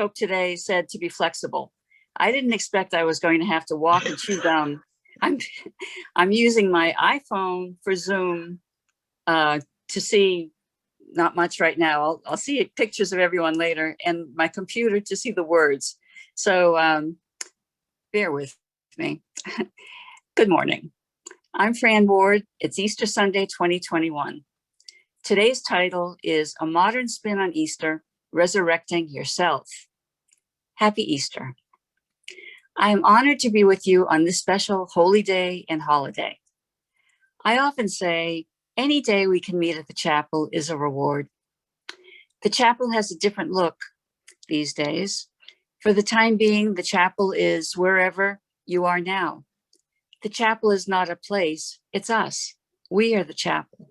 horoscope today said to be flexible. I didn't expect I was going to have to walk and chew gum. I'm using my iPhone for Zoom to see not much right now. I'll see pictures of everyone later, and my computer to see the words. So bear with me. Good morning. I'm Fran Ward. It's Easter Sunday, 2021. Today's title is A Modern Spin on Easter, Resurrecting Yourself. Happy Easter. I am honored to be with you on this special holy day and holiday. I often say, any day we can meet at the chapel is a reward. The chapel has a different look these days. For the time being, the chapel is wherever you are now. The chapel is not a place, it's us. We are the chapel.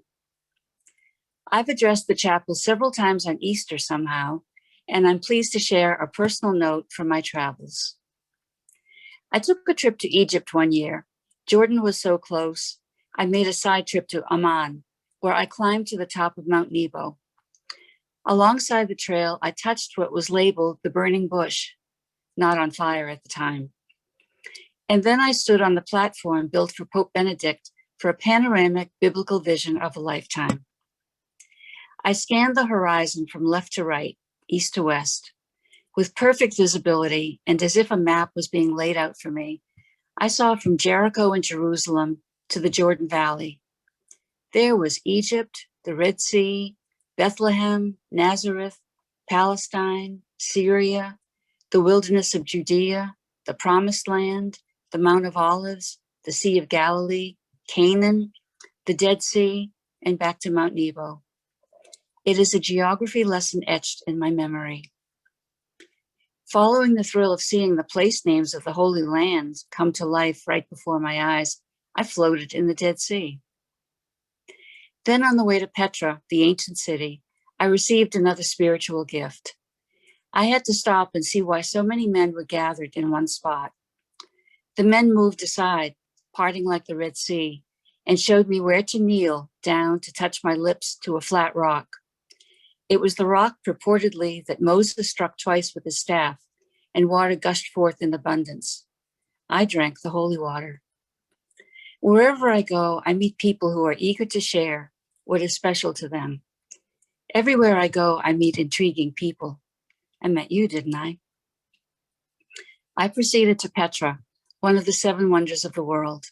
I've addressed the chapel several times on Easter somehow, and I'm pleased to share a personal note from my travels. I took a trip to Egypt one year. Jordan was so close. I made a side trip to Amman, where I climbed to the top of Mount Nebo. Alongside the trail, I touched what was labeled the burning bush, not on fire at the time. And then I stood on the platform built for Pope Benedict for a panoramic biblical vision of a lifetime. I scanned the horizon from left to right, east to west. With perfect visibility and as if a map was being laid out for me, I saw from Jericho and Jerusalem to the Jordan Valley. There was Egypt, the Red Sea, Bethlehem, Nazareth, Palestine, Syria, the wilderness of Judea, the Promised Land, the Mount of Olives, the Sea of Galilee, Canaan, the Dead Sea, and back to Mount Nebo. It is a geography lesson etched in my memory. Following the thrill of seeing the place names of the Holy Land come to life right before my eyes, I floated in the Dead Sea. Then on the way to Petra, the ancient city, I received another spiritual gift. I had to stop and see why so many men were gathered in one spot. The men moved aside, parting like the Red Sea, and showed me where to kneel down to touch my lips to a flat rock. It was the rock purportedly that Moses struck twice with his staff, and water gushed forth in abundance. I drank the holy water. Wherever I go, I meet people who are eager to share what is special to them. Everywhere I go, I meet intriguing people. I met you, didn't I? I proceeded to Petra, one of the 7 wonders of the world.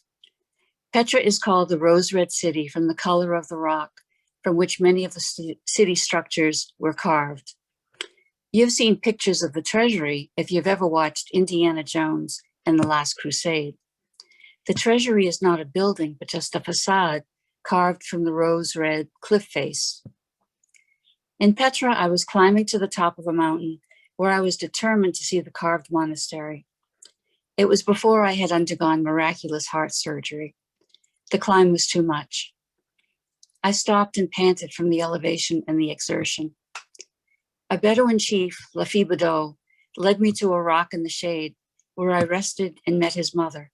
Petra is called the rose-red city from the color of the rock from which many of the city structures were carved. You've seen pictures of the treasury if you've ever watched Indiana Jones and the Last Crusade. The treasury is not a building, but just a facade carved from the rose-red cliff face. In Petra, I was climbing to the top of a mountain where I was determined to see the carved monastery. It was before I had undergone miraculous heart surgery. The climb was too much. I stopped and panted from the elevation and the exertion. A Bedouin chief, Lafi Bado, led me to a rock in the shade where I rested and met his mother.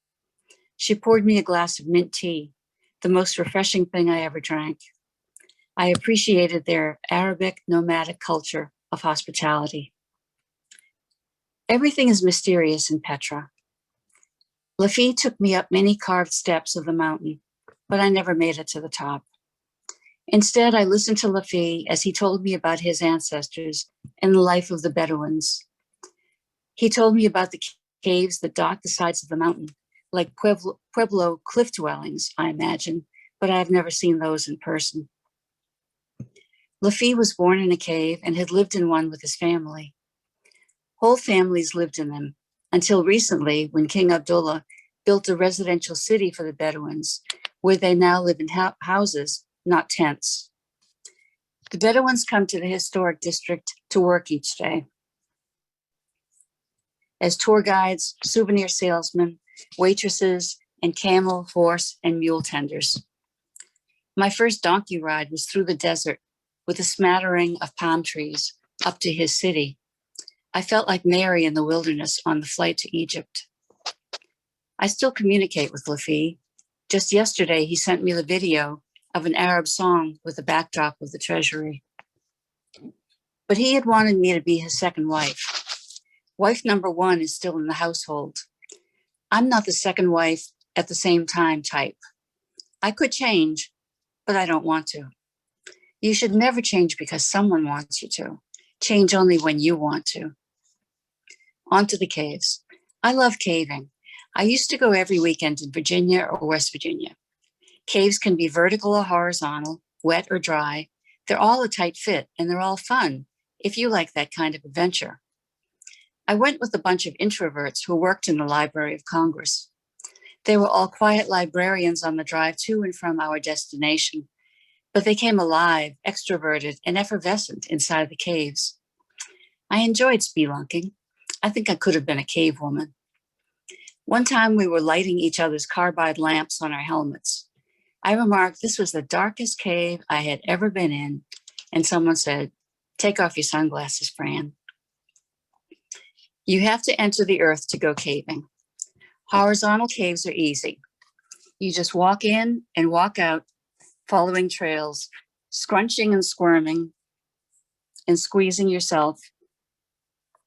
She poured me a glass of mint tea, the most refreshing thing I ever drank. I appreciated their Arabic nomadic culture of hospitality. Everything is mysterious in Petra. Lafi took me up many carved steps of the mountain, but I never made it to the top. Instead, I listened to Lafi as he told me about his ancestors and the life of the Bedouins. He told me about the caves that dot the sides of the mountain, like Pueblo cliff dwellings, I imagine, but I've never seen those in person. Lafi was born in a cave and had lived in one with his family. Whole families lived in them until recently when King Abdullah built a residential city for the Bedouins, where they now live in houses, not tents. The Bedouins come to the historic district to work each day as tour guides, souvenir salesmen, waitresses, and camel, horse, and mule tenders. My first donkey ride was through the desert with a smattering of palm trees up to his city. I felt like Mary in the wilderness on the flight to Egypt. I still communicate with Lafi. Just yesterday, he sent me the video of an Arab song with the backdrop of the treasury. But he had wanted me to be his second wife. Wife number one is still in the household. I'm not the second wife at the same time type. I could change, but I don't want to. You should never change because someone wants you to. Change only when you want to. On to the caves. I love caving. I used to go every weekend in Virginia or West Virginia. Caves can be vertical or horizontal, wet or dry. They're all a tight fit and they're all fun if you like that kind of adventure. I went with a bunch of introverts who worked in the Library of Congress. They were all quiet librarians on the drive to and from our destination, but they came alive, extroverted, and effervescent inside the caves. I enjoyed spelunking. I think I could have been a cave woman. One time we were lighting each other's carbide lamps on our helmets. I remarked this was the darkest cave I had ever been in, and someone said, "Take off your sunglasses, Fran." You have to enter the earth to go caving. Horizontal caves are easy. You just walk in and walk out, following trails, scrunching and squirming and squeezing yourself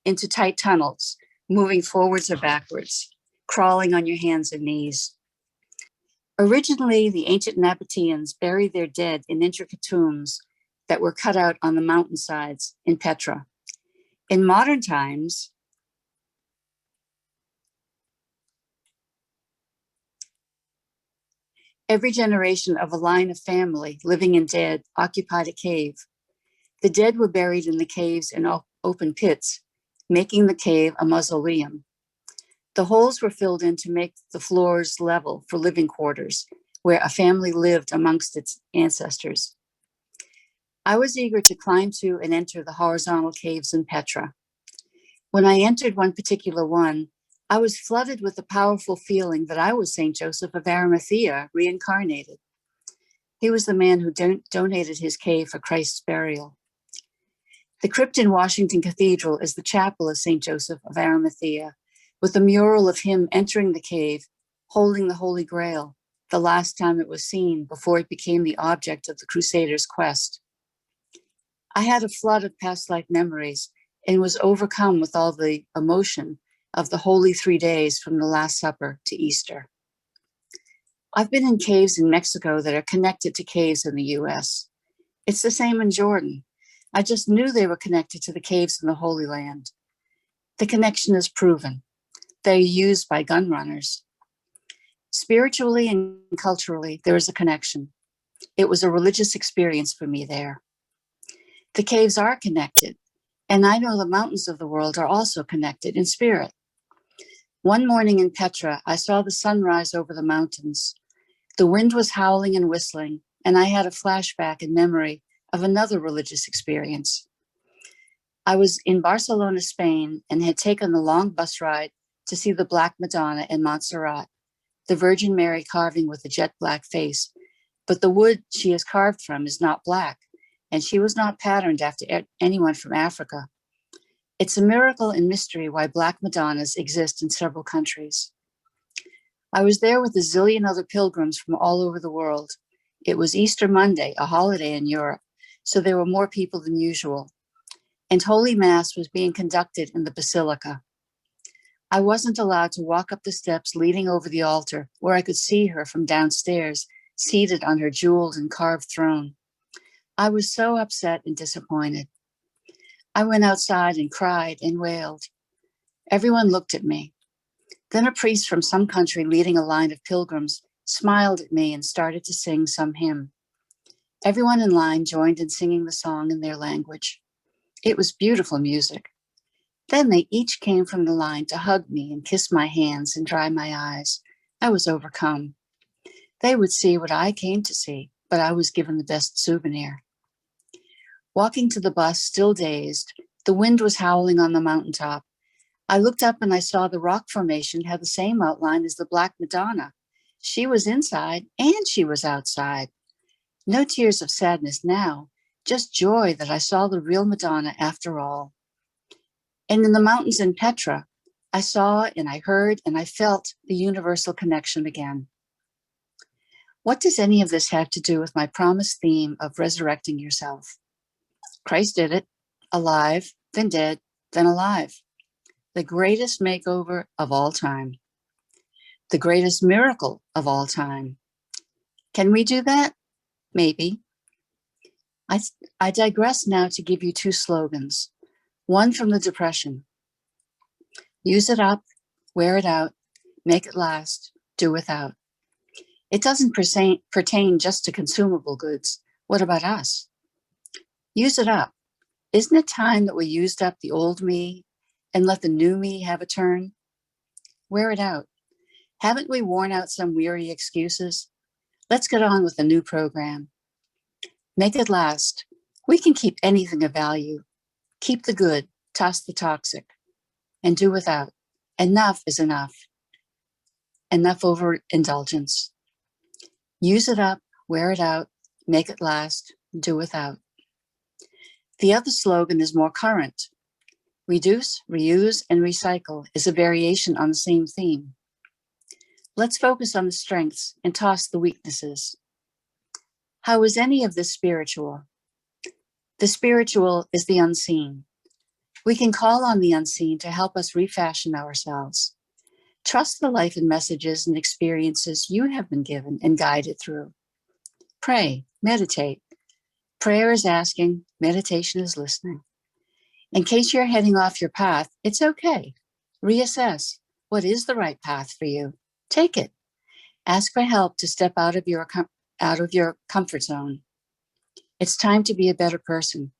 into tight tunnels, moving forwards or backwards, crawling on your hands and knees. Originally, the ancient Nabateans buried their dead in intricate tombs that were cut out on the mountainsides in Petra. In modern times, every generation of a line of family, living and dead, occupied a cave. The dead were buried in the caves in open pits, making the cave a mausoleum. The holes were filled in to make the floors level for living quarters, where a family lived amongst its ancestors. I was eager to climb to and enter the horizontal caves in Petra. When I entered one particular one, I was flooded with the powerful feeling that I was St. Joseph of Arimathea reincarnated. He was the man who donated his cave for Christ's burial. The crypt in Washington Cathedral is the chapel of St. Joseph of Arimathea, with a mural of him entering the cave, holding the Holy Grail, the last time it was seen before it became the object of the Crusaders' quest. I had a flood of past life memories and was overcome with all the emotion of the holy 3 days from the Last Supper to Easter. I've been in caves in Mexico that are connected to caves in the US. It's the same in Jordan. I just knew they were connected to the caves in the Holy Land. The connection is proven. They're used by gun runners. Spiritually and culturally, there is a connection. It was a religious experience for me there. The caves are connected, and I know the mountains of the world are also connected in spirit. One morning in Petra, I saw the sun rise over the mountains. The wind was howling and whistling, and I had a flashback in memory of another religious experience. I was in Barcelona, Spain, and had taken the long bus ride to see the Black Madonna in Montserrat, the Virgin Mary carving with a jet black face, but the wood she is carved from is not black, and she was not patterned after anyone from Africa. It's a miracle and mystery why Black Madonnas exist in several countries. I was there with a zillion other pilgrims from all over the world. It was Easter Monday, a holiday in Europe, so there were more people than usual, and Holy Mass was being conducted in the Basilica. I wasn't allowed to walk up the steps leading over the altar where I could see her from downstairs, seated on her jeweled and carved throne. I was so upset and disappointed. I went outside and cried and wailed. Everyone looked at me. Then a priest from some country leading a line of pilgrims smiled at me and started to sing some hymn. Everyone in line joined in singing the song in their language. It was beautiful music. Then they each came from the line to hug me and kiss my hands and dry my eyes. I was overcome. They would see what I came to see, but I was given the best souvenir. Walking to the bus, still dazed, the wind was howling on the mountaintop. I looked up and I saw the rock formation had the same outline as the Black Madonna. She was inside and she was outside. No tears of sadness now, just joy that I saw the real Madonna after all. And in the mountains in Petra, I saw and I heard and I felt the universal connection again. What does any of this have to do with my promised theme of resurrecting yourself? Christ did it, alive, then dead, then alive. the greatest makeover of all time, the greatest miracle of all time. Can we do that? Maybe. I digress now to give you two slogans. One from the Depression. Use it up, wear it out, make it last, do without. It doesn't pertain just to consumable goods. What about us? Use it up. Isn't it time that we used up the old me and let the new me have a turn? Wear it out. Haven't we worn out some weary excuses? Let's get on with the new program. Make it last. We can keep anything of value. Keep the good, toss the toxic, and do without. Enough is enough. Enough overindulgence. Use it up, wear it out, make it last, do without. The other slogan is more current. Reduce, reuse, and recycle is a variation on the same theme. Let's focus on the strengths and toss the weaknesses. How is any of this spiritual? The spiritual is the unseen. We can call on the unseen to help us refashion ourselves. Trust the life and messages and experiences you have been given and guided through. Pray, meditate. Prayer is asking, meditation is listening. In case you're heading off your path, it's okay. Reassess. What is the right path for you? Take it. Ask for help to step out of your comfort zone. It's time to be a better person.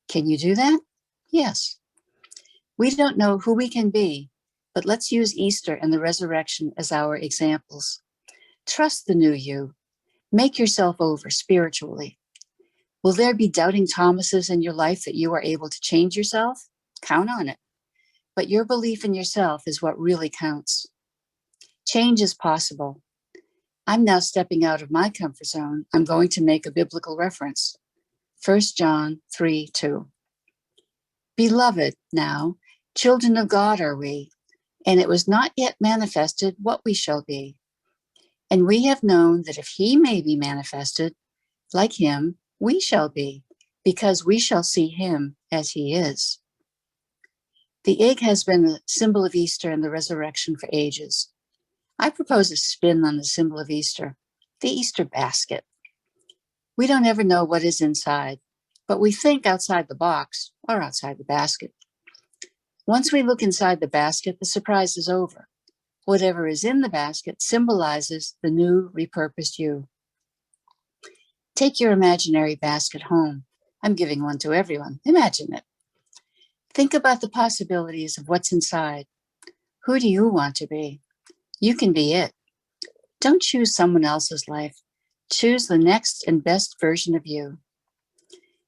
Can you do that? Yes. We don't know who we can be, but let's use Easter and the resurrection as our examples. Trust the new you. Make yourself over spiritually. Will there be doubting Thomases in your life that you are able to change yourself? Count on it. But your belief in yourself is what really counts. Change is possible. I'm now stepping out of my comfort zone. I'm going to make a biblical reference. 1 John 3:2. Beloved, now, children of God are we, and it was not yet manifested what we shall be. And we have known that if he may be manifested, like him, we shall be, because we shall see him as he is. The egg has been a symbol of Easter and the resurrection for ages. I propose a spin on the symbol of Easter, the Easter basket. We don't ever know what is inside, but we think outside the box or outside the basket. Once we look inside the basket, the surprise is over. Whatever is in the basket symbolizes the new, repurposed you. Take your imaginary basket home. I'm giving one to everyone. Imagine it. Think about the possibilities of what's inside. Who do you want to be? You can be it. Don't choose someone else's life. Choose the next and best version of you.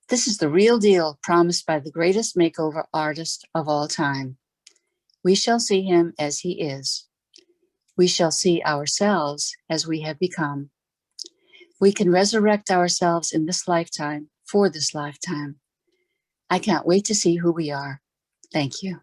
This is the real deal promised by the greatest makeover artist of all time. We shall see him as he is. We shall see ourselves as we have become. We can resurrect ourselves in this lifetime for this lifetime. I can't wait to see who we are. Thank you.